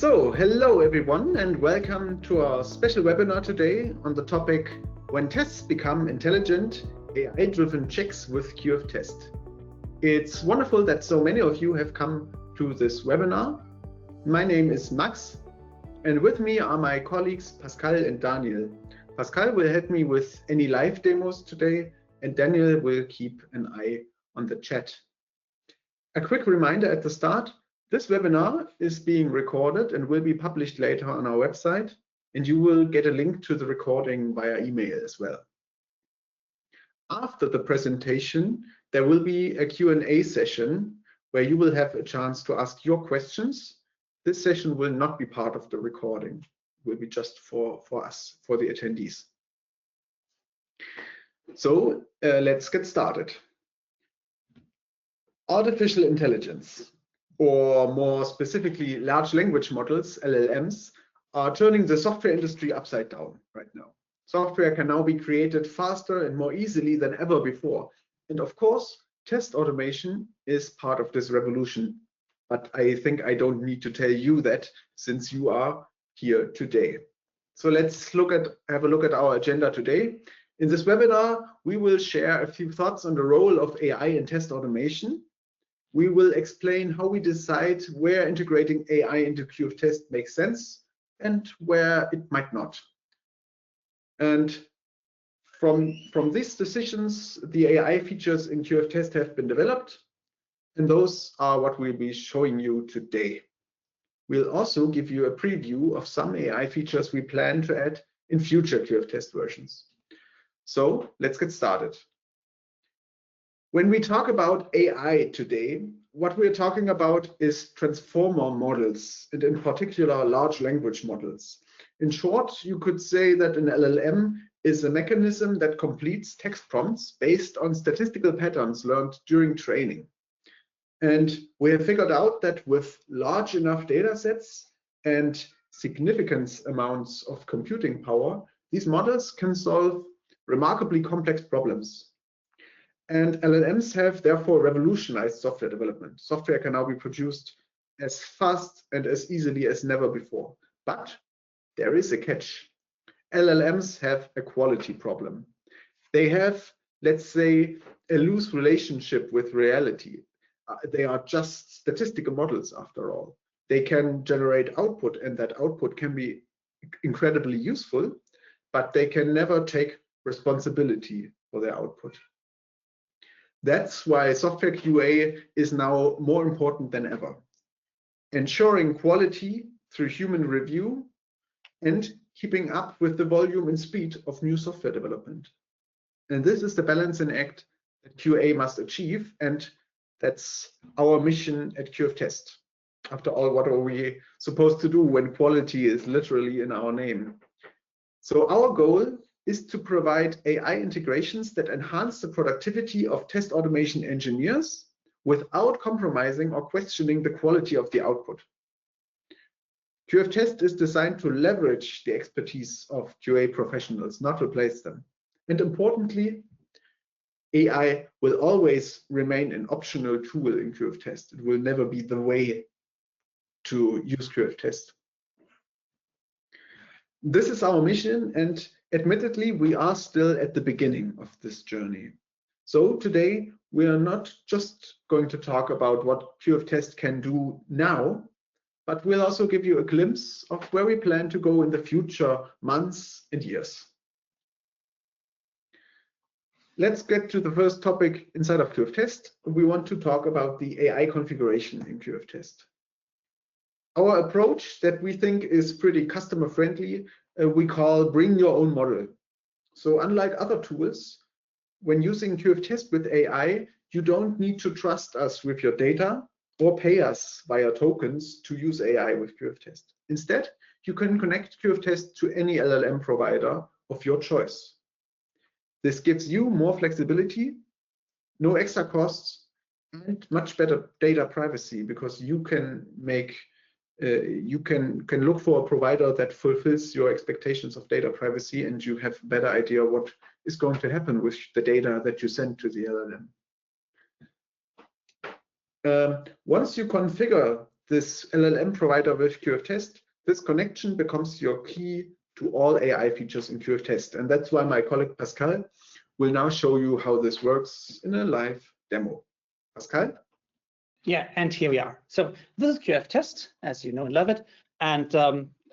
Hello everyone, and welcome to our special webinar today on the topic When Tests Become Intelligent, AI-Driven Checks with QF Test. It's wonderful that so many of you have come to this webinar. My name is Max, and with me are my colleagues Pascal and Daniel. Pascal will help me with any live demos today, and Daniel will keep an eye on the chat. A quick reminder at the start, this webinar is being recorded and will be published later on our website, and you will get a link to the recording via email as well. After the presentation, there will be a Q&A session where you will have a chance to ask your questions. This session will not be part of the recording. It will be just for us, for the attendees. Let's get started. Artificial intelligence, or more specifically, large language models, LLMs, are turning the software industry upside down right now. Software can now be created faster and more easily than ever before. And of course, test automation is part of this revolution. But I think I don't need to tell you that since you are here today. So let's have a look at our agenda today. In this webinar, we will share a few thoughts on the role of AI in test automation. We will explain how we decide where integrating AI into QF Test makes sense and where it might not. And from these decisions, the AI features in QF Test have been developed, and those are what we'll be showing you today. We'll also give you a preview of some AI features we plan to add in future QF Test versions. So let's get started. When we talk about AI today, what we're talking about is transformer models, and in particular, large language models. In short, you could say that an LLM is a mechanism that completes text prompts based on statistical patterns learned during training. And we have figured out that with large enough data sets and significant amounts of computing power, these models can solve remarkably complex problems. And LLMs have therefore revolutionized software development. Software can now be produced as fast and as easily as never before. But there is a catch. LLMs have a quality problem. They have, let's say, a loose relationship with reality. They are just statistical models after all. They can generate output, and that output can be incredibly useful, but they can never take responsibility for their output. That's why software QA is now more important than ever. Ensuring quality through human review and keeping up with the volume and speed of new software development. And this is the balancing act that QA must achieve, and that's our mission at QF Test. After all, what are we supposed to do when quality is literally in our name? So our goal is to provide AI integrations that enhance the productivity of test automation engineers without compromising or questioning the quality of the output. QF Test is designed to leverage the expertise of QA professionals, not replace them. And importantly, AI will always remain an optional tool in QF Test. It will never be the way to use QF Test. This is our mission, and admittedly, we are still at the beginning of this journey. So today, we are not just going to talk about what QF Test can do now, but we'll also give you a glimpse of where we plan to go in the future months and years. Let's get to the first topic inside of QF Test. We want to talk about the AI configuration in QF Test. Our approach that we think is pretty customer friendly, we call bring your own model. So unlike other tools, when using QF Test with AI, you don't need to trust us with your data or pay us via tokens to use AI with QF Test. Instead, you can connect QF Test to any LLM provider of your choice. This gives you more flexibility, no extra costs, and much better data privacy, because you can look for a provider that fulfills your expectations of data privacy, and you have a better idea what is going to happen with the data that you send to the LLM. Once you configure this LLM provider with QF-test, this connection becomes your key to all AI features in QF-test. And that's why my colleague Pascal will now show you how this works in a live demo. Pascal? Yeah, and here we are. So this is QF-test, as you know and love it. And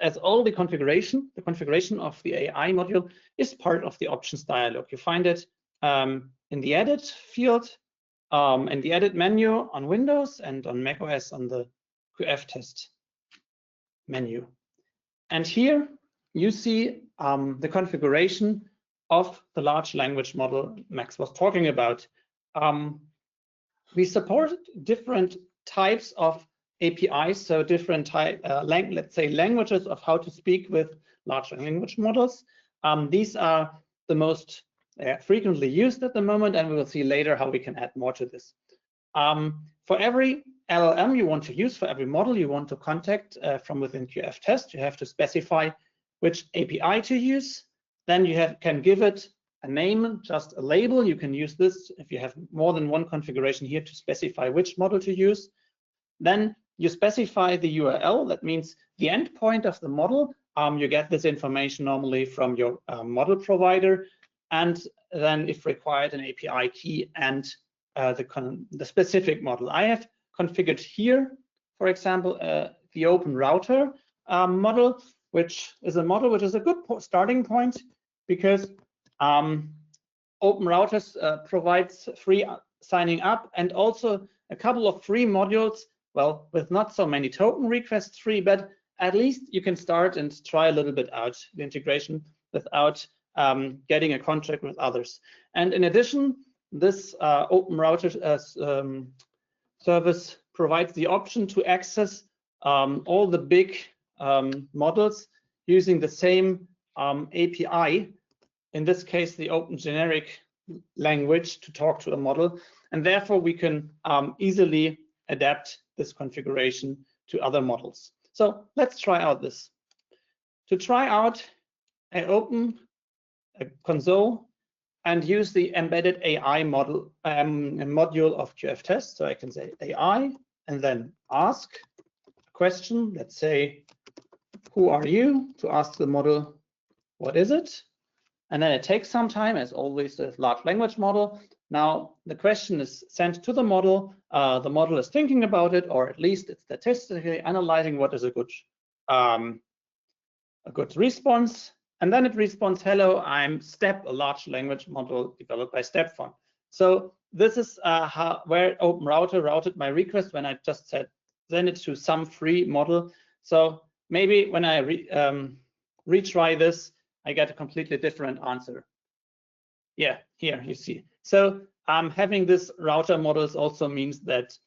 as all the configuration of the AI module is part of the options dialog. You find it in the edit field, in the edit menu on Windows, and on macOS on the QF-test menu. And here you see the configuration of the large language model Max was talking about. We support different types of APIs, so different let's say languages of how to speak with large language models. These are the most frequently used at the moment, and we will see later how we can add more to this. For every LLM you want to use, for every model you want to contact from within QF-test, you have to specify which API to use. Then you can give it a name, just a label. You can use this if you have more than one configuration here to specify which model to use. Then you specify the URL. That means the endpoint of the model. You get this information normally from your model provider, and then if required, an API key and the specific model. I have configured here, for example, the Open Router model, which is a model which is a good starting point, because Open Routers provides free signing up and also a couple of free modules, well, with not so many token requests free, but at least you can start and try a little bit out the integration without getting a contract with others. And in addition, this Open Router service provides the option to access all the big models using the same API, in this case, the open generic language to talk to a model. And therefore, we can easily adapt this configuration to other models. So let's try out this. To try out, I open a console and use the embedded AI model module of QF-test. So I can say AI and then ask a question. Let's say, who are you? To ask the model, what is it? And then it takes some time, as always, the large language model. Now the question is sent to the model. The model is thinking about it, or at least it's statistically analyzing what is a good response. And then it responds, hello, I'm Step, a large language model developed by StepFont. So this is where Open Router routed my request when I just said, send it to some free model. So maybe when I retry this, I get a completely different answer. Yeah, here you see. So having this router models also means that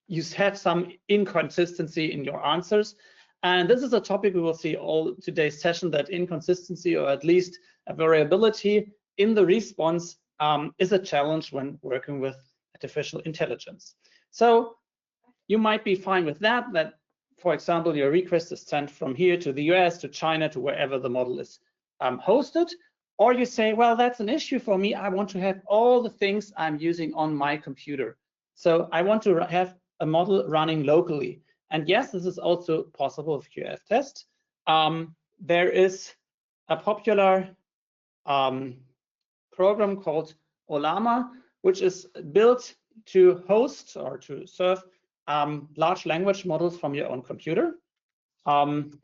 you have some inconsistency in your answers. And this is a topic we will see all today's session, that inconsistency, or at least a variability in the response, is a challenge when working with artificial intelligence. So you might be fine with that, for example, your request is sent from here to the US, to China, to wherever the model is hosted. Or you say, well, that's an issue for me. I want to have all the things I'm using on my computer. So I want to have a model running locally. And yes, this is also possible with QF-test. There is a popular program called Ollama, which is built to host or to serve large language models from your own computer. And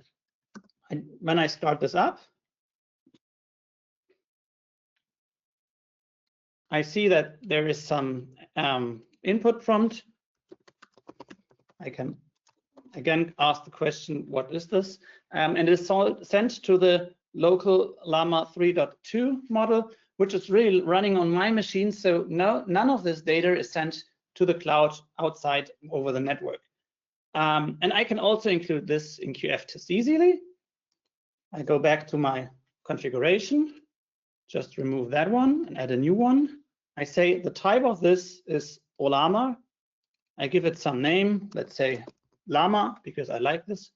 when I start this up, I see that there is some input prompt. I can again ask the question, what is this? And it is sent to the local Llama 3.2 model, which is really running on my machine. So none of this data is sent to the cloud outside over the network. And I can also include this in QF-test easily. I go back to my configuration, just remove that one and add a new one. I say the type of this is Ollama. I give it some name, let's say Llama, because I like this.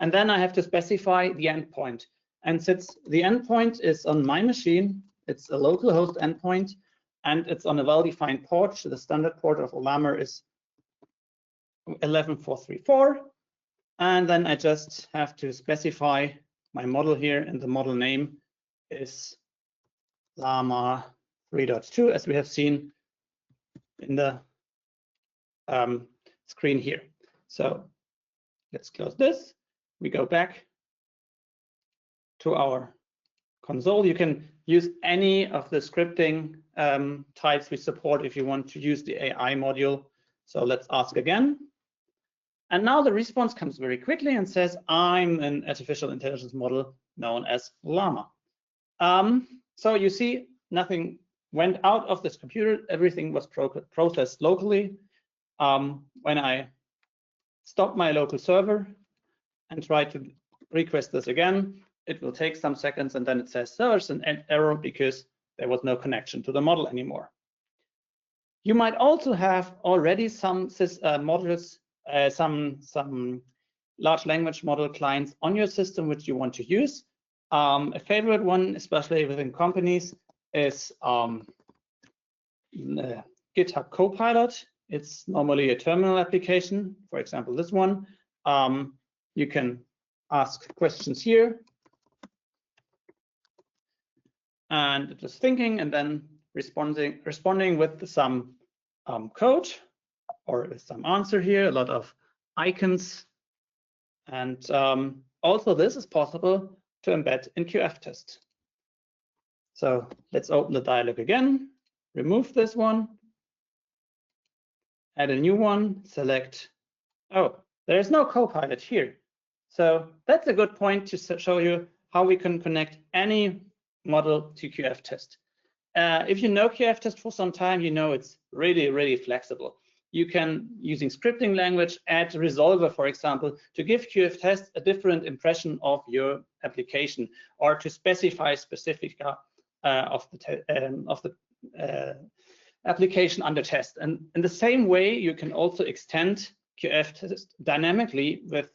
And then I have to specify the endpoint. And since the endpoint is on my machine, it's a local host endpoint, and it's on a well-defined port. The standard port of Ollama is 11434, and then I just have to specify my model here, and the model name is Llama 3.2, as we have seen in the screen here. So let's close this. We go back to our console. You can use any of the scripting types we support if you want to use the AI module. So let's ask again. And now the response comes very quickly and says, I'm an artificial intelligence model known as Llama. So you see, nothing went out of this computer. Everything was processed locally. When I stop my local server and try to request this again, it will take some seconds, and then it says there's an error because there was no connection to the model anymore. You might also have already some modules, some large language model clients on your system which you want to use. A favorite one, especially within companies, is GitHub Copilot. It's normally a terminal application. For example, this one. You can ask questions here, and it is thinking and then responding with some code or with some answer here, a lot of icons. And also this is possible to embed in QF-test. So let's open the dialog again, remove this one, add a new one, select, oh, there is no Copilot here. So that's a good point to show you how we can connect any model to QF-test. If you know QF-test for some time, you know it's really, really flexible. You can, using scripting language, add resolver, for example, to give QF-test a different impression of your application, or to specify specific of the application under test. And in the same way, you can also extend QF-test dynamically with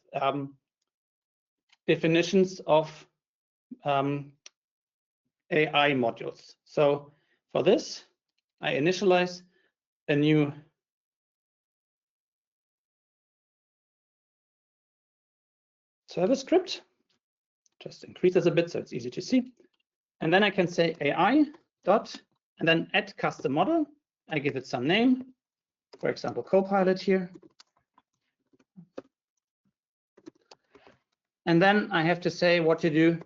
definitions of AI modules. So for this, I initialize a new server script, just increase this a bit so it's easy to see. And then I can say AI dot, and then add custom model. I give it some name, for example, Copilot here. And then I have to say what to do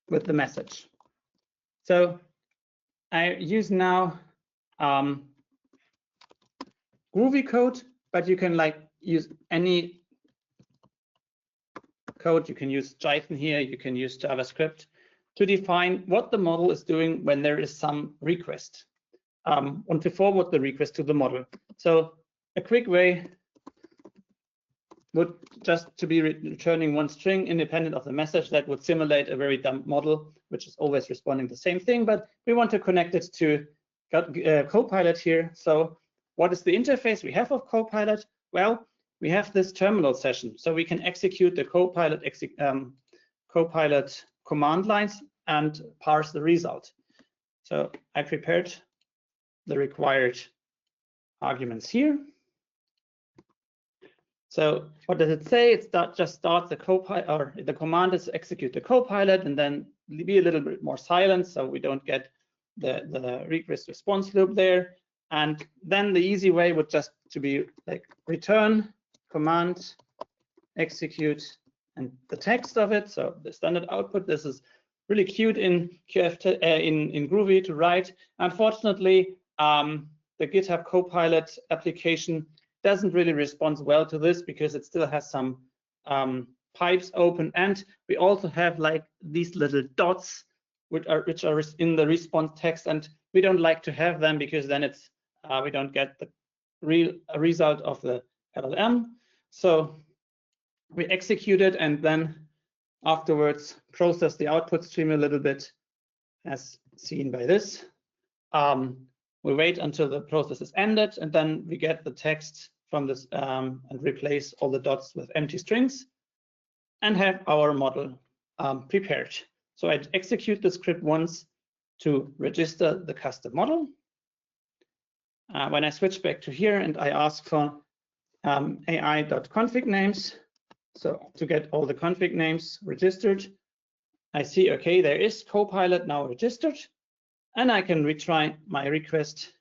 with the message. So I use now Groovy code, but you can use any code. You can use Python here, you can use JavaScript to define what the model is doing when there is some request, and to forward the request to the model. So a quick way would just to be returning one string independent of the message. That would simulate a very dumb model, which is always responding the same thing, but we want to connect it to Copilot here. So what is the interface we have of Copilot? Well, we have this terminal session, so we can execute the Copilot command lines and parse the result. So I prepared the required arguments here. So what does it say? It just starts the Copilot, or the command is execute the Copilot, and then be a little bit more silent so we don't get the request response loop there. And then the easy way would just to be like return command execute and the text of it. So the standard output. This is really cute in in Groovy to write. Unfortunately, the GitHub Copilot application doesn't really respond well to this because it still has some pipes open, and we also have like these little dots which are in the response text, and we don't like to have them because then it's we don't get the real result of the LLM. So we execute it and then afterwards process the output stream a little bit, as seen by this. We wait until the process is ended, and then we get the text from this and replace all the dots with empty strings and have our model prepared. So I execute the script once to register the custom model. When I switch back to here and I ask for AI.config names. So to get all the config names registered, I see, okay, there is Copilot now registered, and I can retry my request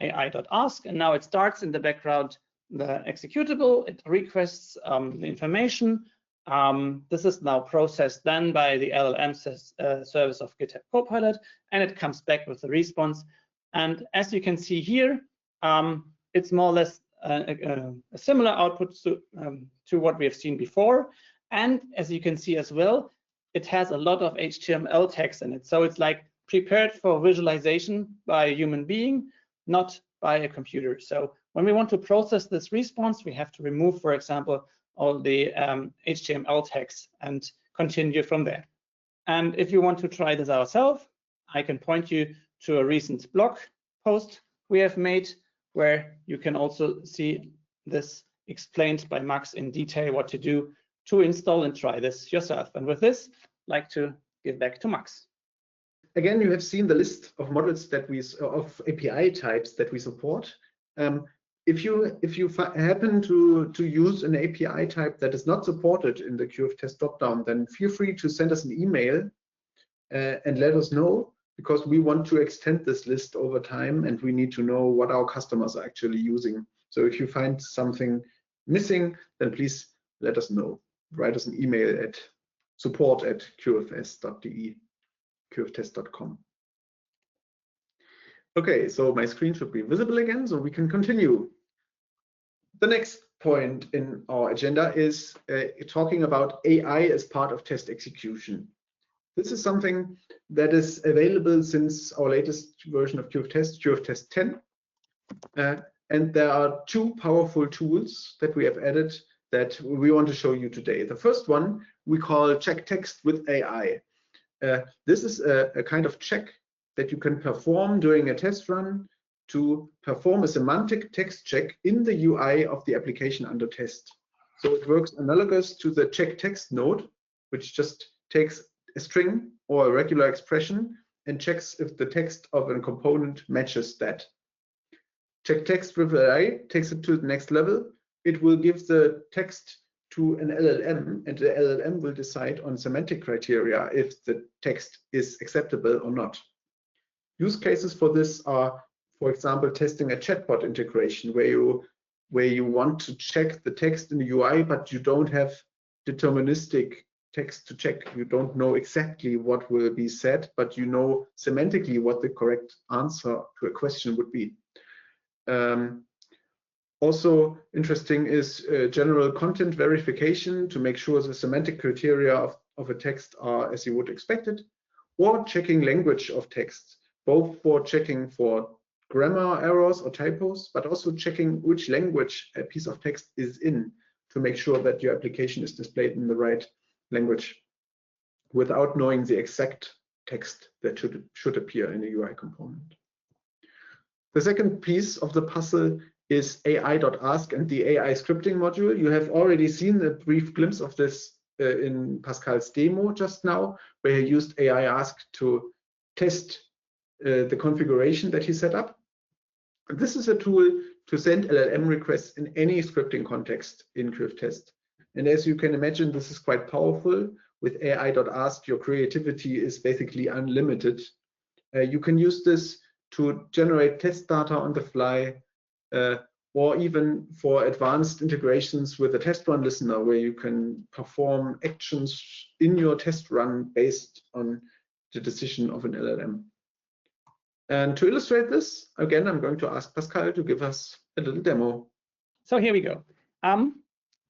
AI.ask, and now it starts in the background the executable. It requests the information. This is now processed then by the LLM service of GitHub Copilot, and it comes back with the response. And as you can see here, it's more or less a similar output to what we have seen before. And as you can see as well, it has a lot of HTML text in it. So it's like prepared for visualization by a human being, not by a computer. So when we want to process this response, we have to remove, for example, all the HTML text and continue from there. And if you want to try this ourselves, I can point you to a recent blog post we have made, where you can also see this explained by Max in detail what to do to install and try this yourself. And with this, I'd like to give back to Max. Again, you have seen the list of models that of API types that we support. If you happen to use an API type that is not supported in the QF test dropdown, then feel free to send us an email and let us know, because we want to extend this list over time and we need to know what our customers are actually using. So if you find something missing, then please let us know. Write us an email at support@qfs.de, qftest.com. Okay, so my screen should be visible again, so we can continue. The next point in our agenda is talking about AI as part of test execution. This is something that is available since our latest version of QF test 10. And there are two powerful tools that we have added that we want to show you today. The first one we call check text with AI. This is a kind of check that you can perform during a test run to perform a semantic text check in the UI of the application under test. So it works analogous to the check text node, which just takes a string or a regular expression and checks if the text of a component matches that. Check text with AI takes it to the next level. It will give the text to an LLM, and the LLM will decide on semantic criteria if the text is acceptable or not. Use cases for this are, for example, testing a chatbot integration where you want to check the text in the UI, but you don't have deterministic text to check. You don't know exactly what will be said, but you know semantically what the correct answer to a question would be. Also interesting is general content verification to make sure the semantic criteria of a text are as you would expect it, or checking language of text, both for checking for grammar errors or typos, but also checking which language a piece of text is in to make sure that your application is displayed in the right language without knowing the exact text that should appear in a UI component. The second piece of the puzzle is AI.ask and the AI scripting module. You have already seen a brief glimpse of this in Pascal's demo just now, where he used AI.ask to test the configuration that he set up. This is a tool to send LLM requests in any scripting context in QF test. And as you can imagine, this is quite powerful. With AI.ask, your creativity is basically unlimited. You can use this to generate test data on the fly, or even for advanced integrations with a test run listener, where you can perform actions in your test run based on the decision of an LLM. And to illustrate this, again, I'm going to ask Pascal to give us a little demo. So here we go.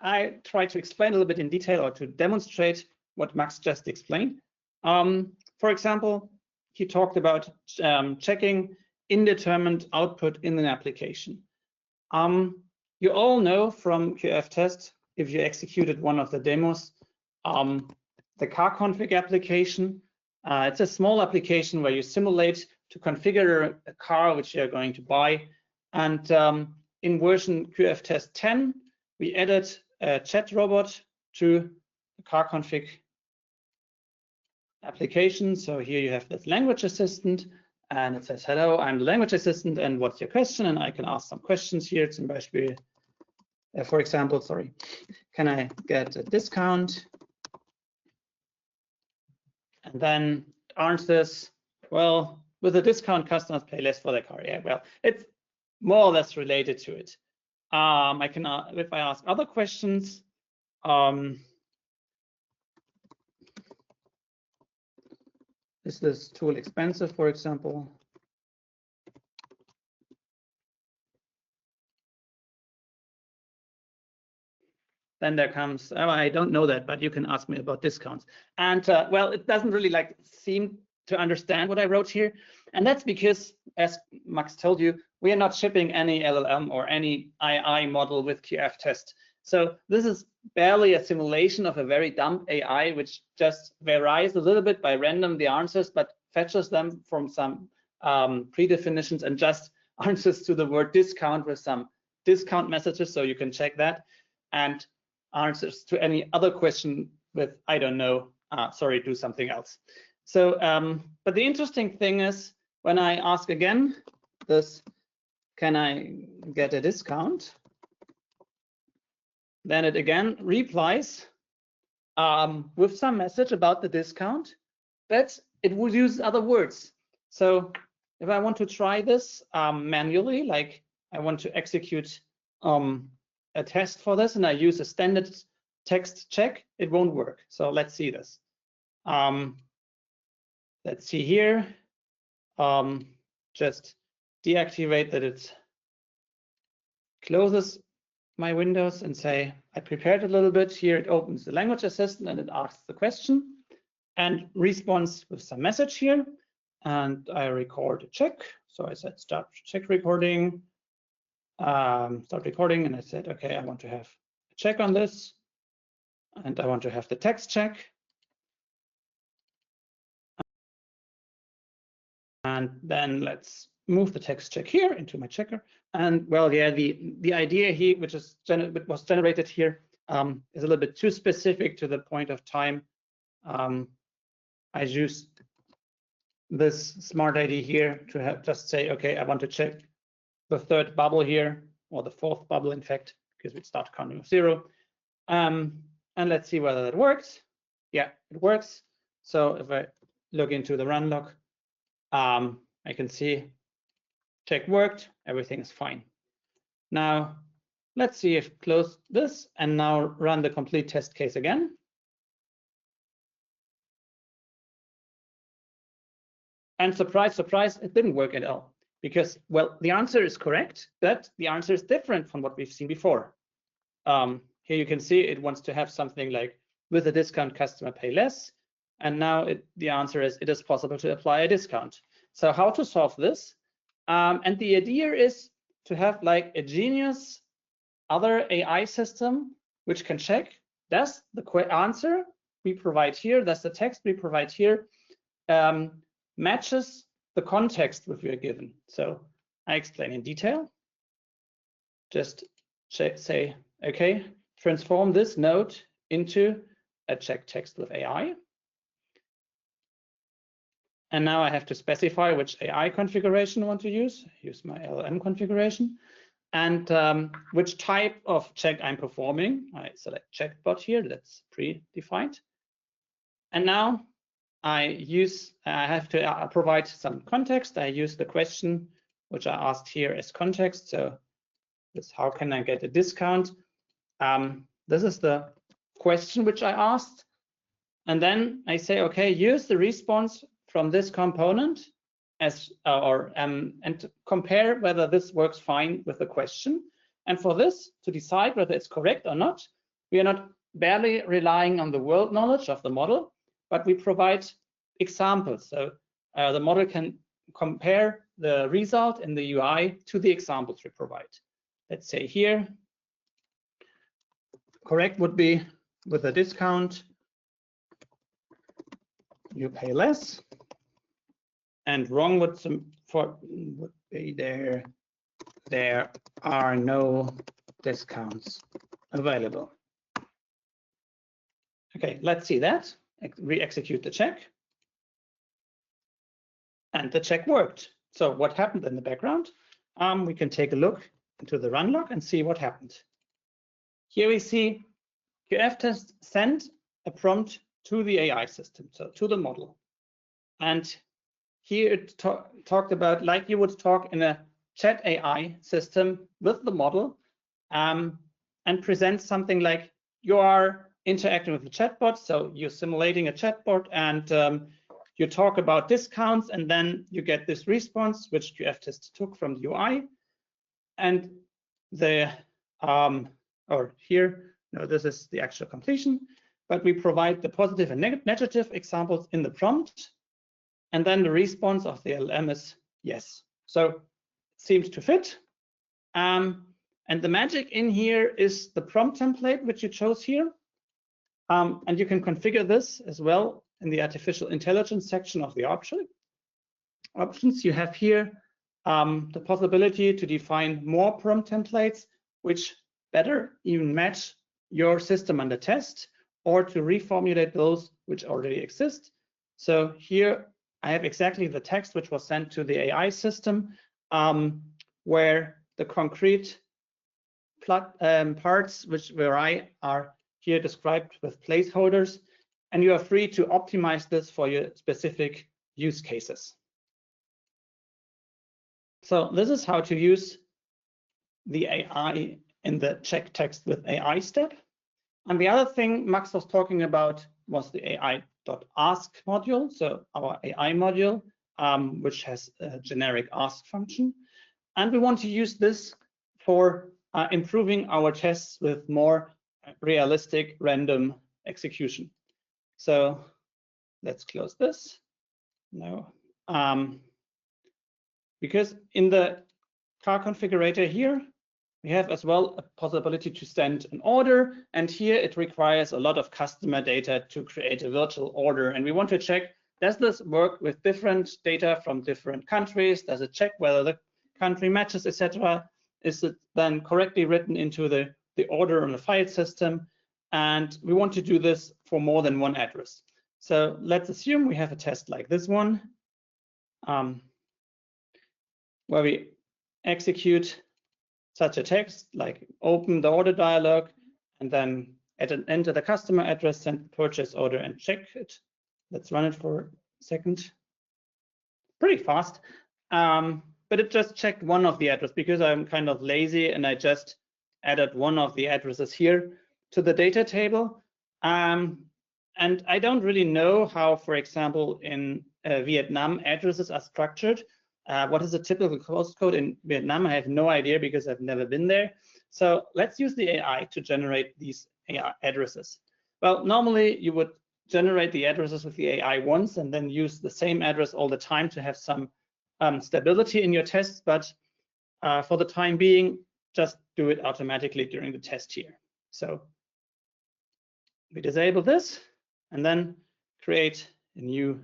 I try to explain a little bit in detail or to demonstrate what Max just explained. For example, he talked about checking indeterminate output in an application. You all know from QF test, if you executed one of the demos, the car config application. It's a small application where you simulate to configure a car which you're going to buy. And in version QF test 10, we added a chat robot to the car config application. So here you have this language assistant, and it says, hello, I'm the language assistant, and what's your question? And I can ask some questions here. Zum Beispiel, For example, sorry, can I get a discount? And then answers, well, with a discount, customers pay less for their car. Yeah, well, it's more or less related to it. I can, if I ask other questions, is this tool expensive, for example? Then there comes, oh, I don't know that, but you can ask me about discounts. And well, it doesn't really seem to understand what I wrote here. And that's because, as Max told you, we are not shipping any LLM or any AI model with QF test. So this is barely a simulation of a very dumb AI, which just varies a little bit by random the answers, but fetches them from some predefinitions and just answers to the word discount with some discount messages. So you can check that. And answers to any other question with, I don't know, sorry, do something else. So, but the interesting thing is when I ask again, this, can I get a discount? Then it again replies with some message about the discount, but it would use other words. So if I want to try this manually, like I want to execute a test for this and I use a standard text check, it won't work. So let's see this. Let's see here. Just deactivate that it closes my windows and say, I prepared a little bit. Here it opens the language assistant and it asks the question and responds with some message here. And I record a check. So I said, start check recording. Start recording, and I said, okay, I want to have a check on this, and I want to have the text check. And then let's move the text check here into my checker. And well, yeah, the idea here, which was generated here, is a little bit too specific to the point of time. I used this smart ID here to have just say, okay, I want to check the third bubble here, or the fourth bubble, in fact, because we start counting with 0. And let's see whether that works. Yeah, it works. So if I look into the run log, I can see check worked, everything is fine. Now, let's see if close this and now run the complete test case again. And surprise, surprise, it didn't work at all. Because, well, the answer is correct, but the answer is different from what we've seen before. Here you can see it wants to have something like, with a discount, customer pay less. And now the answer is, it is possible to apply a discount. So how to solve this? And the idea is to have like a genius other AI system, which can check, does the answer we provide here, does the text we provide here matches the context which we are given. So I explain in detail. Just say, okay, transform this node into a check text with AI. And now I have to specify which AI configuration I want to use. Use my LLM configuration. And which type of check I'm performing. I select checkbot here, that's predefined. And now I have to provide some context. I use the question which I asked here as context. So this, how can I get a discount? This is the question which I asked. And then I say, okay, use the response from this component as and compare whether this works fine with the question. And for this, to decide whether it's correct or not, we are not barely relying on the world knowledge of the model, but we provide examples. So the model can compare the result in the UI to the examples we provide. Let's say here, correct would be with a discount, you pay less. And wrong would be there are no discounts available. Okay, let's see that. Re-execute the check. And the check worked. So what happened in the background? We can take a look into the run log and see what happened. Here we see QF test sent a prompt to the AI system, so to the model. And here it talked about like you would talk in a chat AI system with the model, and present something like you are interacting with the chatbot. So you're simulating a chatbot and you talk about discounts, and then you get this response, which QF test took from the UI. And the, or here, no, this is the actual completion, but we provide the positive and negative examples in the prompt. And then the response of the LLM is yes. So it seems to fit. And the magic in here is the prompt template, which you chose here. And you can configure this as well in the artificial intelligence section of the options. You have here the possibility to define more prompt templates, which better even match your system under test, or to reformulate those which already exist. So here I have exactly the text which was sent to the AI system, where the concrete parts where I are here described with placeholders, and you are free to optimize this for your specific use cases. So this is how to use the AI in the check text with AI step. And the other thing Max was talking about was the AI.ask module, so our AI module, which has a generic ask function. And we want to use this for improving our tests with more realistic random execution. So let's close this. No, because in the car configurator here, we have as well a possibility to send an order, and here it requires a lot of customer data to create a virtual order. And we want to check, does this work with different data from different countries? Does it check whether the country matches, etc.? Is it then correctly written into the order on the file system? And we want to do this for more than one address. So let's assume we have a test like this one, where we execute such a text, like open the order dialog, and then enter the customer address, send the purchase order, and check it. Let's run it for a second. Pretty fast. But it just checked one of the addresses because I'm kind of lazy and I just added one of the addresses here to the data table. And I don't really know how, for example, in Vietnam addresses are structured. What is a typical postcode in Vietnam? I have no idea because I've never been there. So let's use the AI to generate these AI addresses. Well, normally you would generate the addresses with the AI once and then use the same address all the time to have some stability in your tests, but for the time being, just do it automatically during the test here. So we disable this and then create a new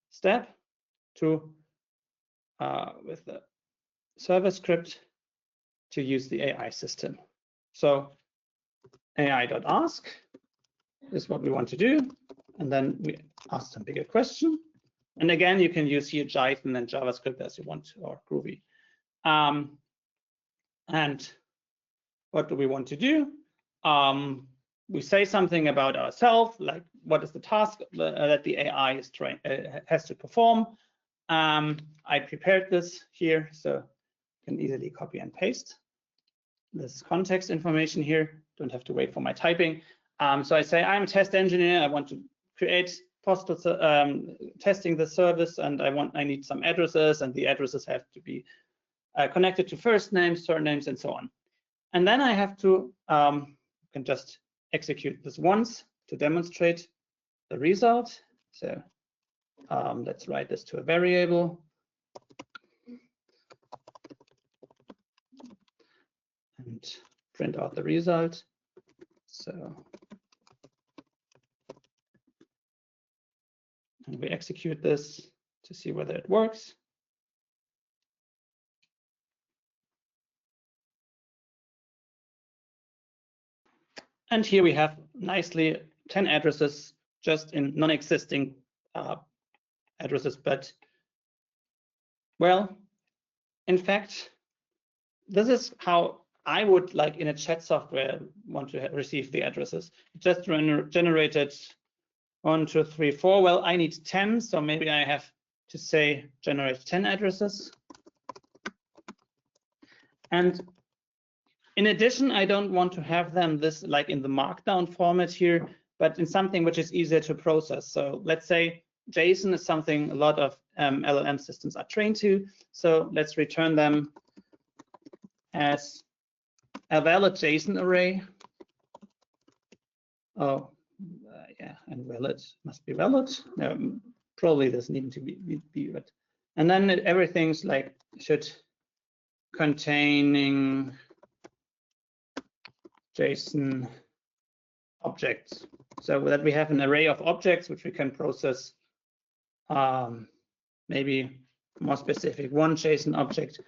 step to with the server script to use the AI system. So AI.ask is what we want to do, and then we ask some bigger question. And again, you can use here Python and JavaScript as you want, or Groovy. And what do we want to do? We say something about ourselves, like what is the task that the AI is has to perform. I prepared this here, so you can easily copy and paste this context information here. Don't have to wait for my typing. So I say I'm a test engineer. I want to create postal testing the service, and I need some addresses, and the addresses have to be connected to first names, surnames, and so on. And then I have to can just execute this once to demonstrate the result. So let's write this to a variable. And print out the result. So and we execute this to see whether it works. And here we have nicely 10 addresses just in non-existing addresses. But, well, in fact, this is how I would, like in a chat software, want to receive the addresses. Just generated 1, 2, 3, 4. Well, I need 10, so maybe I have to say generate 10 addresses. And in addition, I don't want to have them this like in the markdown format here, but in something which is easier to process. So let's say JSON is something a lot of LLM systems are trained to. So let's return them as a valid JSON array. Oh, yeah, and valid must be valid. Probably doesn't need to be but. And then everything's like should containing JSON objects, so that we have an array of objects which we can process. Maybe more specific, one JSON object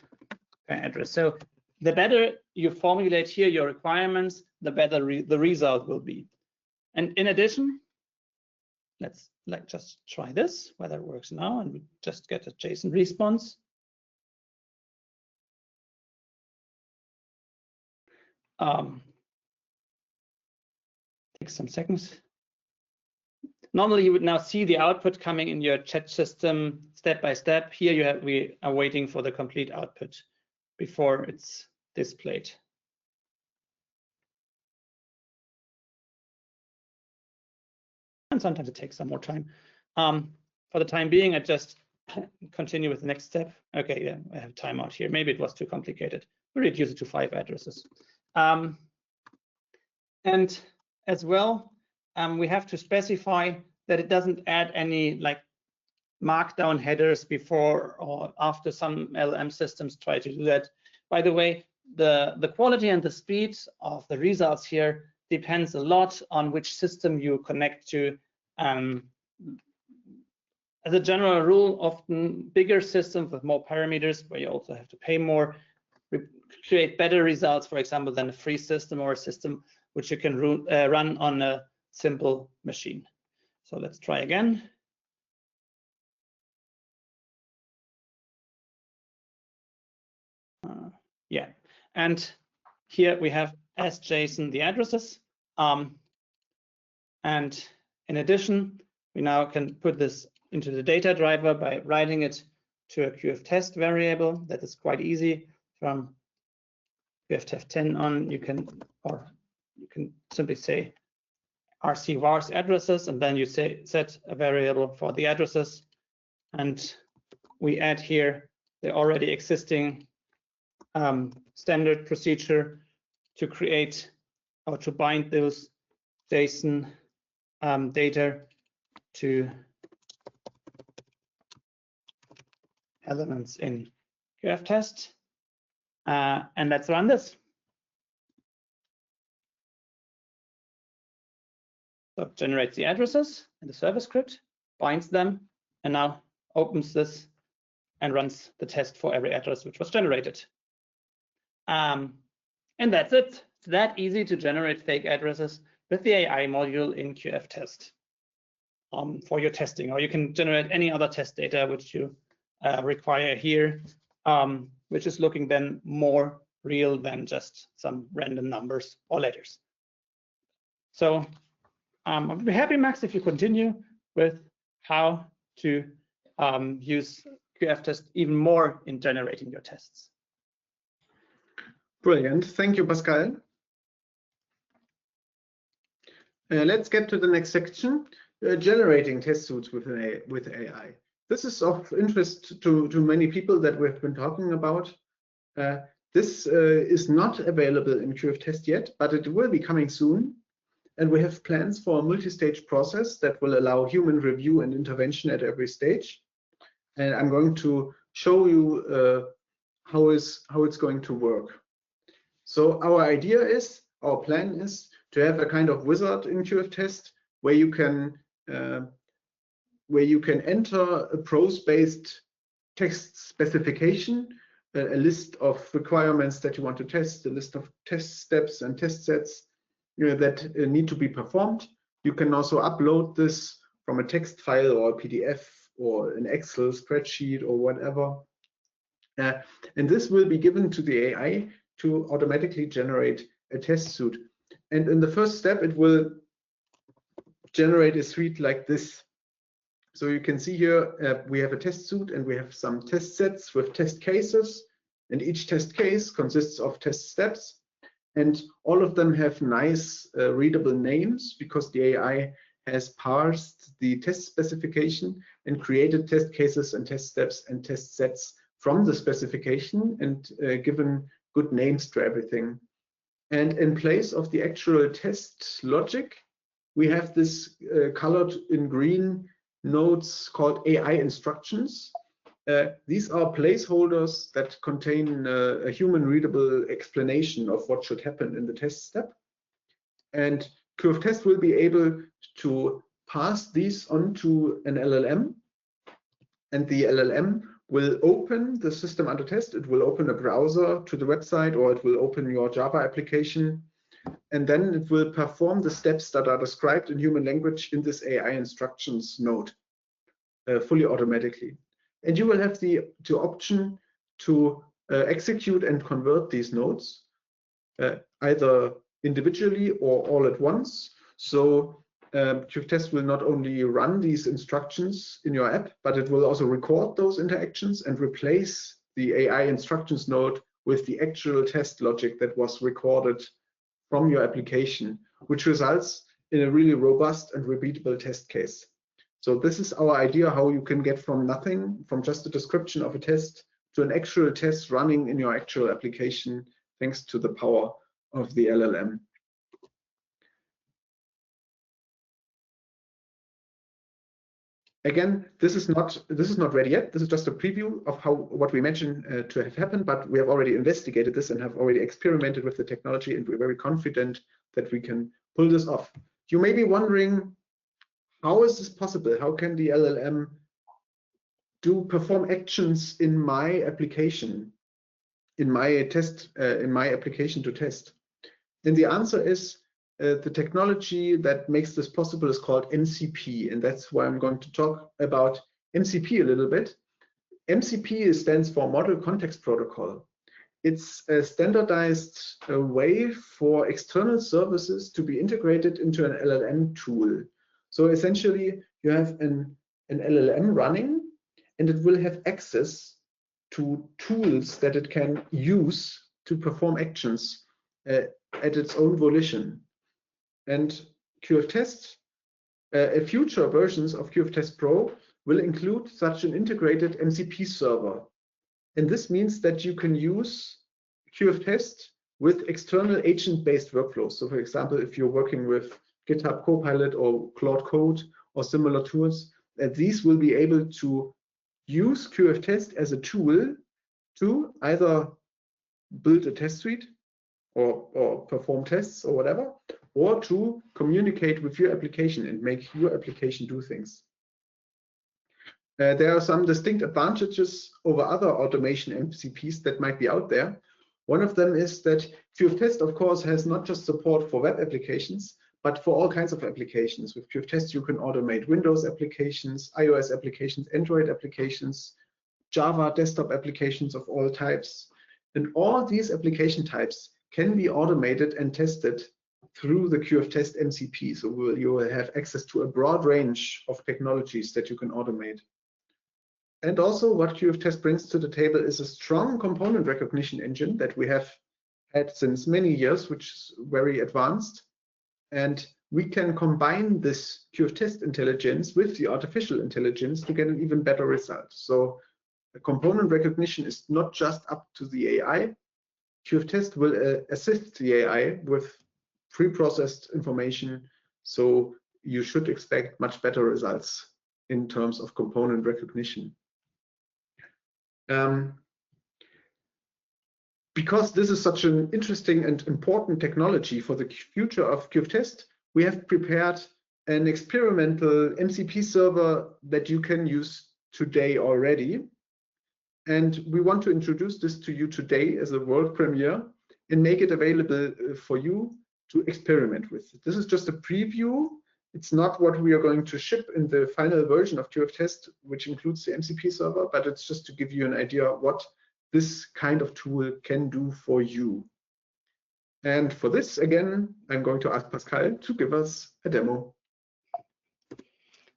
per address. So the better you formulate here your requirements, the better the result will be. And in addition, let's just try this, whether it works now, and we just get a JSON response. Takes some seconds. Normally, you would now see the output coming in your chat system step by step. Here, we are waiting for the complete output before it's displayed. And sometimes it takes some more time. For the time being, I just continue with the next step. Okay, yeah, I have timeout here. Maybe it was too complicated. We reduce it to 5 addresses. And as well, we have to specify that it doesn't add any like markdown headers before or after. Some LLM systems try to do that. By the way, the quality and the speed of the results here depends a lot on which system you connect to. As a general rule, often bigger systems with more parameters, where you also have to pay more, create better results, for example, than a free system or a system which you can run on a simple machine. So let's try again. Yeah, and here we have as JSON the addresses. And in addition, we now can put this into the data driver by writing it to a QF_test variable. That is quite easy. From QF_test10 on, you can simply say RC vars addresses, and then you set a variable for the addresses, and we add here the already existing standard procedure to create or to bind those JSON data to elements in QF_test. And let's run this. So it generates the addresses in the server script, binds them, and now opens this and runs the test for every address which was generated. And that's it. It's that easy to generate fake addresses with the AI module in QF_test for your testing, or you can generate any other test data which you require here, which is looking then more real than just some random numbers or letters. So I'll be happy, Max, if you continue with how to use QF_test even more in generating your tests. Brilliant. Thank you, Pascal. Let's get to the next section, generating test suits with AI. This is of interest to many people that we've been talking about. This is not available in QF_test yet, but it will be coming soon. And we have plans for a multi-stage process that will allow human review and intervention at every stage. And I'm going to show you how it's going to work. So our plan is to have a kind of wizard in QF_test where you can enter a prose-based text specification, a list of requirements that you want to test, a list of test steps and test sets that need to be performed. You can also upload this from a text file or a PDF or an Excel spreadsheet or whatever. And this will be given to the AI to automatically generate a test suite. And in the first step, it will generate a suite like this. So you can see here, we have a test suite and we have some test sets with test cases. And each test case consists of test steps. And all of them have nice readable names because the AI has parsed the test specification and created test cases and test steps and test sets from the specification and given good names to everything. And in place of the actual test logic, we have this colored in green nodes called AI instructions. These are placeholders that contain a human readable explanation of what should happen in the test step. And QFTest will be able to pass these onto an LLM, and the LLM will open the system under test. It will open a browser to the website, or it will open your Java application, and then it will perform the steps that are described in human language in this AI instructions node fully automatically. And you will have the option to execute and convert these nodes either individually or all at once. So QFTest will not only run these instructions in your app, but it will also record those interactions and replace the AI instructions node with the actual test logic that was recorded from your application, which results in a really robust and repeatable test case. So this is our idea how you can get from nothing, from just a description of a test, to an actual test running in your actual application, thanks to the power of the LLM. Again, this is not ready yet. This is just a preview of what we mentioned to have happened, but we have already investigated this and have already experimented with the technology, and we're very confident that we can pull this off. You may be wondering, how is this possible? How can the LLM perform actions in my application, in my application to test? And the answer is the technology that makes this possible is called MCP, and that's why I'm going to talk about MCP a little bit. MCP stands for Model Context Protocol. It's a standardized way for external services to be integrated into an LLM tool. So essentially, you have an LLM running, and it will have access to tools that it can use to perform actions at its own volition. And QFTest, future versions of QFTest Pro will include such an integrated MCP server. And this means that you can use QFTest with external agent-based workflows. So for example, if you're working with GitHub Copilot or Claude Code or similar tools, these will be able to use QFTest as a tool to either build a test suite or perform tests or whatever, or to communicate with your application and make your application do things. There are some distinct advantages over other automation MCPs that might be out there. One of them is that QFTest, of course, has not just support for web applications, but for all kinds of applications. With QFTest, you can automate Windows applications, iOS applications, Android applications, Java desktop applications of all types. And all these application types can be automated and tested through the QFTest MCP. So you will have access to a broad range of technologies that you can automate. And also what QFTest brings to the table is a strong component recognition engine that we have had since many years, which is very advanced. And we can combine this QFTest intelligence with the artificial intelligence to get an even better result. So the component recognition is not just up to the AI. QFTest will assist the AI with pre-processed information, so you should expect much better results in terms of component recognition. Because this is such an interesting and important technology for the future of QFTest, we have prepared an experimental MCP server that you can use today already. And we want to introduce this to you today as a world premiere and make it available for you to experiment with. This is just a preview. It's not what we are going to ship in the final version of QFTest, which includes the MCP server, but it's just to give you an idea what this kind of tool can do for you. And for this, again, I'm going to ask Pascal to give us a demo.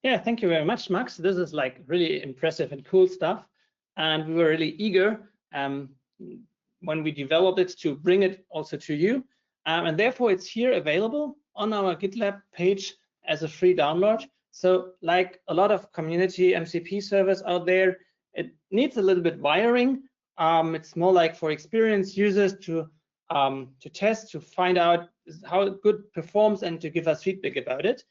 Yeah, thank you very much, Max. This is like really impressive and cool stuff. And we were really eager when we developed it to bring it also to you. And therefore, it's here available on our GitLab page as a free download. So like a lot of community MCP servers out there, it needs a little bit wiring. It's more like for experienced users to test, to find out how it good performs and to give us feedback about it.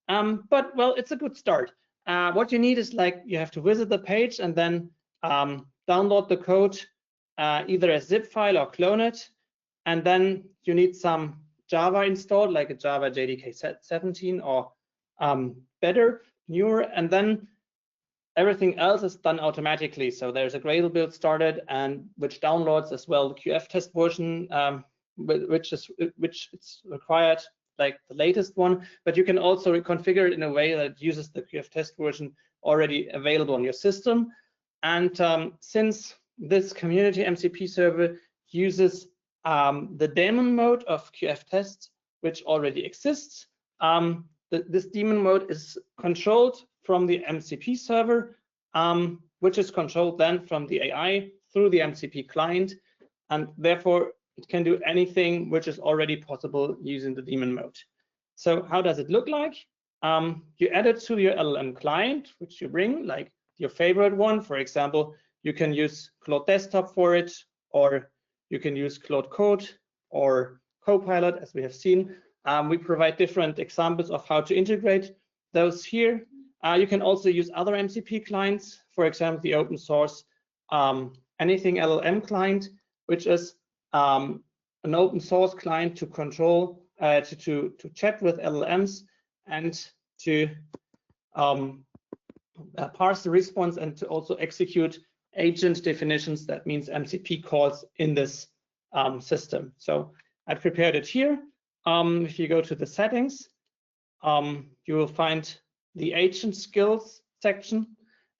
But well, it's a good start. What you need is like you have to visit the page and then download the code either as zip file or clone it. And then you need some Java installed, like a Java JDK 17 or better, newer, and then everything else is done automatically. So there's a Gradle build started, and which downloads as well the QF test version, which it's required, like the latest one. But you can also reconfigure it in a way that uses the QF test version already available on your system. And since this community MCP server uses the daemon mode of QF test, which already exists, this daemon mode is controlled from the MCP server, which is controlled then from the AI through the MCP client, and therefore it can do anything which is already possible using the daemon mode. So how does it look like? You add it to your LLM client, which you bring, like your favorite one. For example, you can use Claude Desktop for it, or you can use Claude Code or Copilot, as we have seen. We provide different examples of how to integrate those here. You can also use other MCP clients, for example, the open source Anything LLM client, which is an open source client to control, to chat with LLMs and to parse the response and to also execute agent definitions. That means MCP calls in this system. So I prepared it here. If you go to the settings, you will find the agent skills section,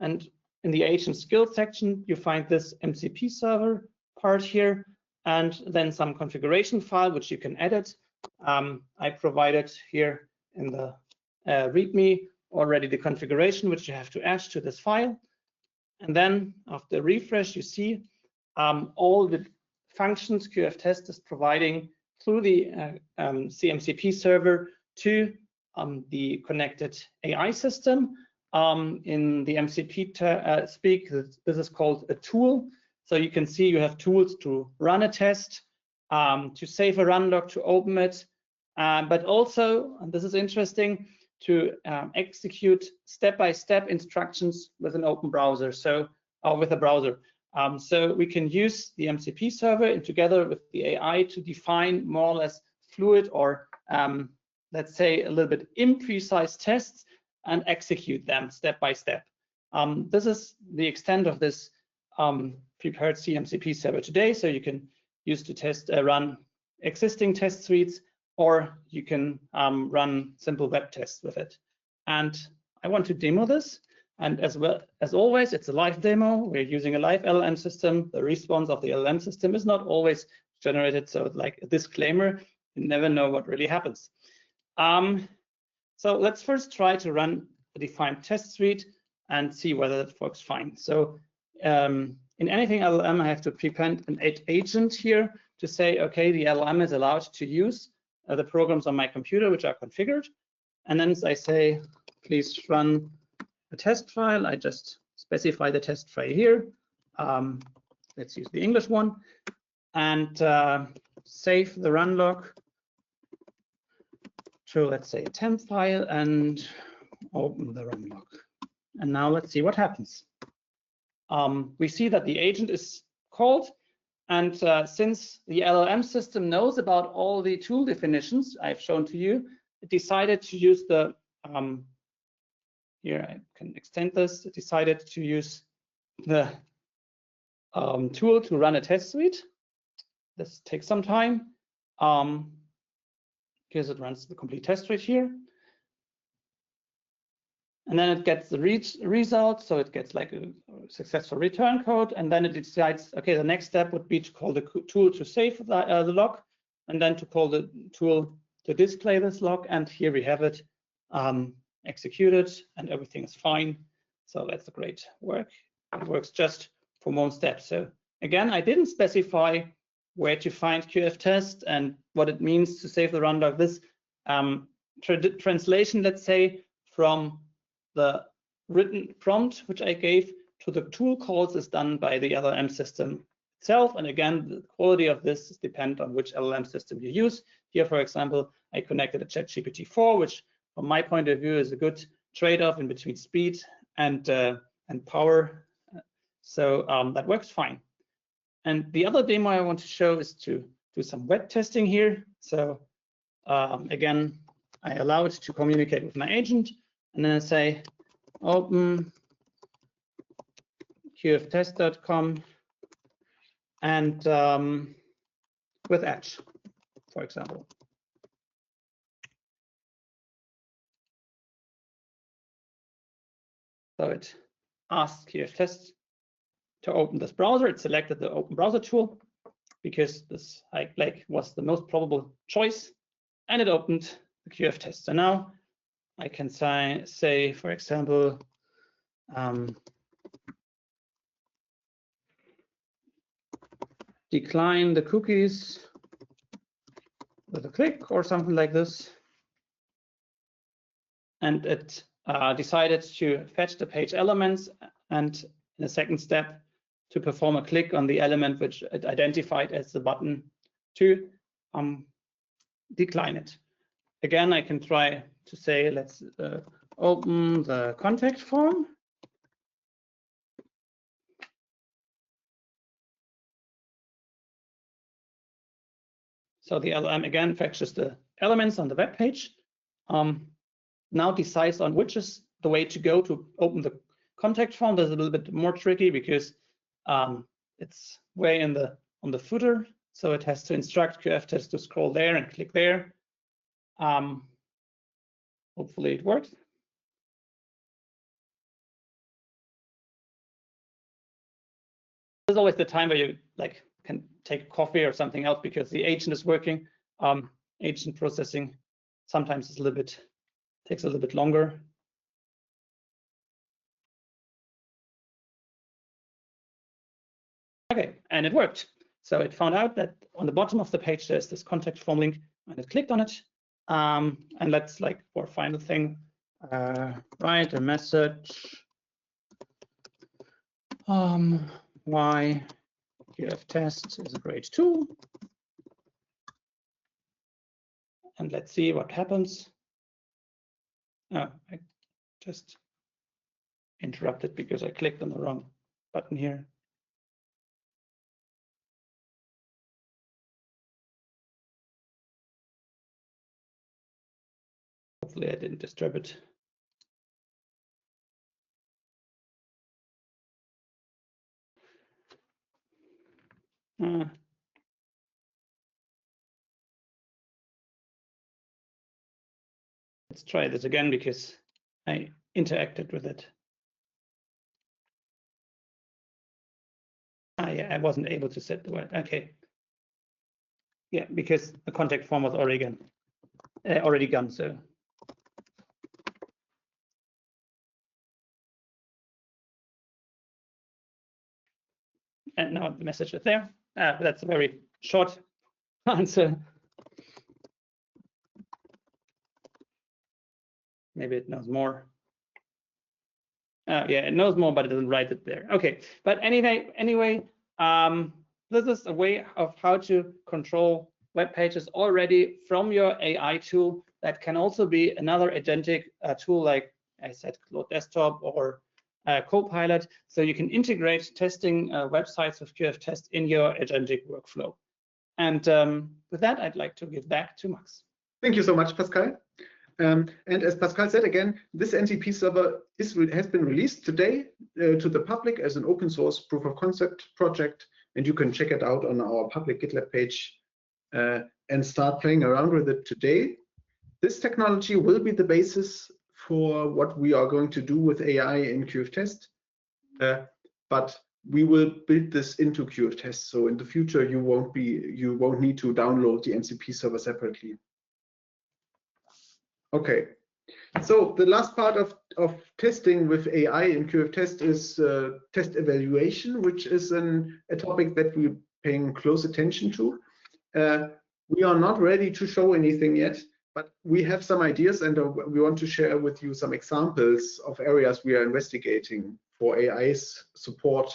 and in the agent skills section you find this MCP server part here, and then some configuration file which you can edit. I provided here in the README already the configuration which you have to add to this file, and then after refresh you see all the functions QF test is providing through the CMCP server to the connected AI system. In the MCP speak, this is called a tool. So you can see you have tools to run a test, to save a run log, to open it, but also, and this is interesting, to execute step-by-step instructions with an open browser, or with a browser. So we can use the MCP server and together with the AI to define more or less fluid or let's say a little bit imprecise tests and execute them step by step. This is the extent of this prepared CMCP server today. So you can use to test run existing test suites, or you can run simple web tests with it. And I want to demo this. And as well as always, it's a live demo. We're using a live LLM system. The response of the LLM system is not always generated. So like a disclaimer, you never know what really happens. So let's first try to run a defined test suite and see whether it works fine. So in anything LLM, I have to prepend an agent here to say, okay, the LLM is allowed to use the programs on my computer which are configured. And then I say, please run a test file. I just specify the test file here. Let's use the English one, and save the run log to, let's say, a temp file, and open the run log. And now let's see what happens. We see that the agent is called, and since the LLM system knows about all the tool definitions I've shown to you, it decided to use the here I can extend this. It decided to use the tool to run a test suite. This takes some time because it runs the complete test suite here. and then it gets the result. So it gets like a successful return code, and then it decides, okay, the next step would be to call the tool to save the log, and then to call the tool to display this log. And here we have it executed, and everything is fine. So that's a great work. It works just for one step. So again, I didn't specify where to find QF-test and what it means to save the run log. This translation, let's say, from the written prompt which I gave to the tool calls is done by the LLM system itself. And again, the quality of this depends on which LLM system you use. Here, for example, I connected a ChatGPT-4, which from my point of view is a good trade-off in between speed and power. So that works fine. And the other demo I want to show is to do some web testing here. So again, I allow it to communicate with my agent, and then I say open qftest.com and with Edge, for example. So it asks QF-test to open this browser. It selected the open browser tool because this like was the most probable choice, and it opened the QF-test. So now I can say, for example, decline the cookies with a click or something like this. And it decided to fetch the page elements, and in a second step to perform a click on the element which it identified as the button to decline it. Again, I can try to say, let's open the contact form. So the LLM again fetches the elements on the web page. Now decides on which is the way to go to open the contact form. That's a little bit more tricky because it's way on the footer, so it has to instruct QF-test to scroll there and click there. Hopefully it works. There's always the time where you like can take coffee or something else because the agent is working. Agent processing sometimes is takes a little bit longer. Okay, and it worked. So it found out that on the bottom of the page there's this contact form link, and it clicked on it. And let's, like, for a final thing, write a message. Why QF-test is a great tool. And let's see what happens. I just interrupted because I clicked on the wrong button here. Hopefully I didn't disturb it. Let's try this again because I interacted with it. Yeah, I wasn't able to set the word. Okay. Yeah, because the contact form was already gone. So and now the message is there. That's a very short answer. Maybe it knows more. Yeah, it knows more, but it doesn't write it there. Okay, but anyway, this is a way of how to control web pages already from your AI tool. That can also be another agentic tool, like I said, Claude Desktop or Copilot. So you can integrate testing websites with QF-test in your agentic workflow. And with that, I'd like to give back to Max. Thank you so much, Pascal. And as Pascal said again, this NTP server has been released today to the public as an open source proof of concept project, and you can check it out on our public GitLab page and start playing around with it today. This technology will be the basis for what we are going to do with AI in QFTest, but we will build this into QFTest. So in the future, you won't need to download the MCP server separately. Okay. So the last part of testing with AI in QFTest is test evaluation, which is a topic that we're paying close attention to. We are not ready to show anything yet, but we have some ideas, and we want to share with you some examples of areas we are investigating for AI's support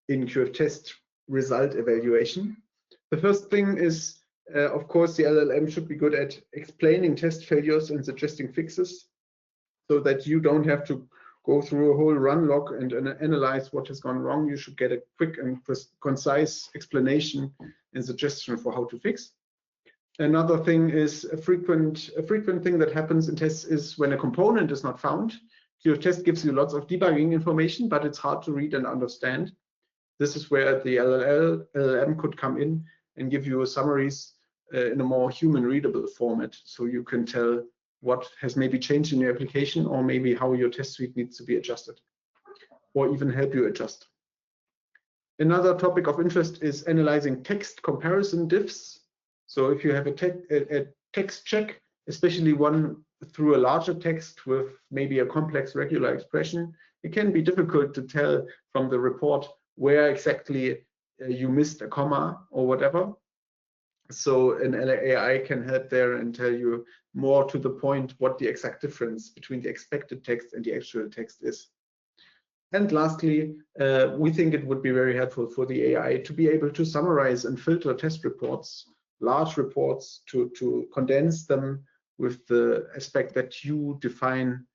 in QFTest result evaluation. The first thing is, of course, the LLM should be good at explaining test failures and suggesting fixes, so that you don't have to go through a whole run log and analyze what has gone wrong. You should get a quick and concise explanation and suggestion for how to fix. Another thing is a frequent thing that happens in tests is when a component is not found. QFTest gives you lots of debugging information, but it's hard to read and understand. This is where the LLM could come in and give you summaries in a more human readable format, so you can tell what has maybe changed in your application, or maybe how your test suite needs to be adjusted, or even help you adjust. Another topic of interest is analyzing text comparison diffs. So if you have a text check, especially one through a larger text with maybe a complex regular expression, it can be difficult to tell from the report where exactly you missed a comma or whatever. So an AI can help there and tell you more to the point what the exact difference between the expected text and the actual text is. And lastly, we think it would be very helpful for the AI to be able to summarize and filter test reports, large reports, to condense them with the aspect that you define,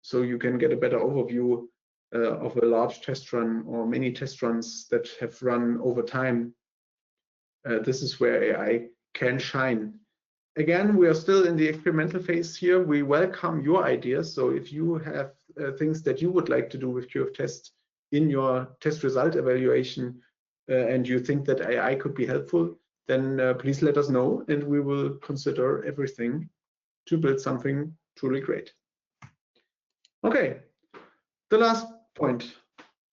so you can get a better overview of a large test run or many test runs that have run over time. This is where AI can shine. Again, we are still in the experimental phase here. We welcome your ideas. So if you have things that you would like to do with QFTest in your test result evaluation, and you think that AI could be helpful, then please let us know, and we will consider everything to build something truly great. Okay, the last point.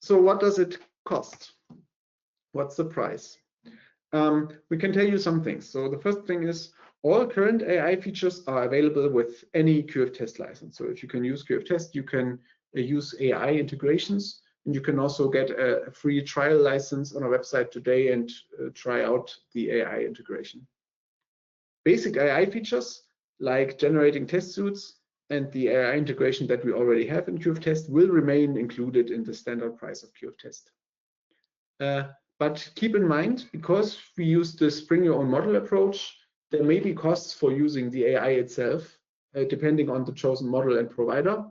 So what does it cost? What's the price? We can tell you some things. So the first thing is, all current AI features are available with any QFTest license. So if you can use QFTest, you can use AI integrations, and you can also get a free trial license on our website today and try out the AI integration. Basic AI features like generating test suits and the AI integration that we already have in QFTest will remain included in the standard price of QFTest. But keep in mind, because we use this bring your own model approach, there may be costs for using the AI itself, depending on the chosen model and provider,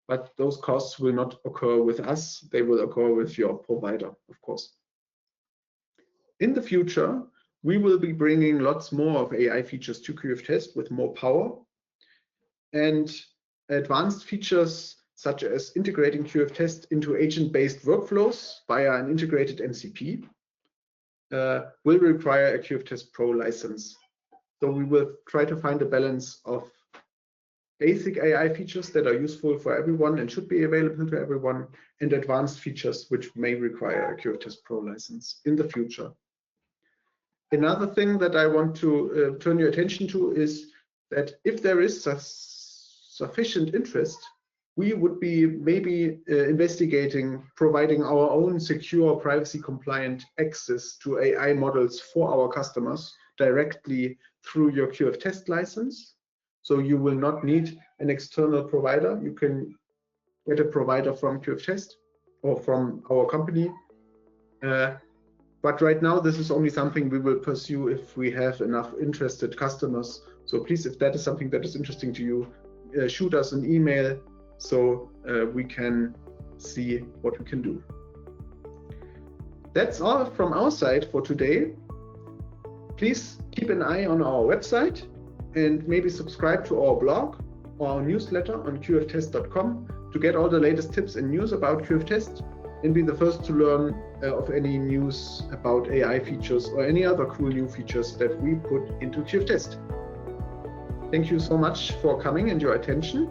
but those costs will not occur with us. They will occur with your provider, of course. In the future, we will be bringing lots more of AI features to QFTest with more power, and advanced features such as integrating QFTest into agent-based workflows via an integrated MCP will require a QFTest Pro license. So we will try to find a balance of basic AI features that are useful for everyone and should be available to everyone, and advanced features which may require a QFTest Pro license in the future. Another thing that I want to turn your attention to is that if there is sufficient interest, we would be maybe investigating providing our own secure, privacy-compliant access to AI models for our customers directly through your QFTest license. So you will not need an external provider. You can get a provider from QFTest or from our company. But right now, this is only something we will pursue if we have enough interested customers. So please, if that is something that is interesting to you, shoot us an email so we can see what we can do. That's all from our side for today. Please keep an eye on our website and maybe subscribe to our blog or our newsletter on qftest.com to get all the latest tips and news about QFTest and be the first to learn of any news about AI features or any other cool new features that we put into QFTest. Thank you so much for coming and your attention.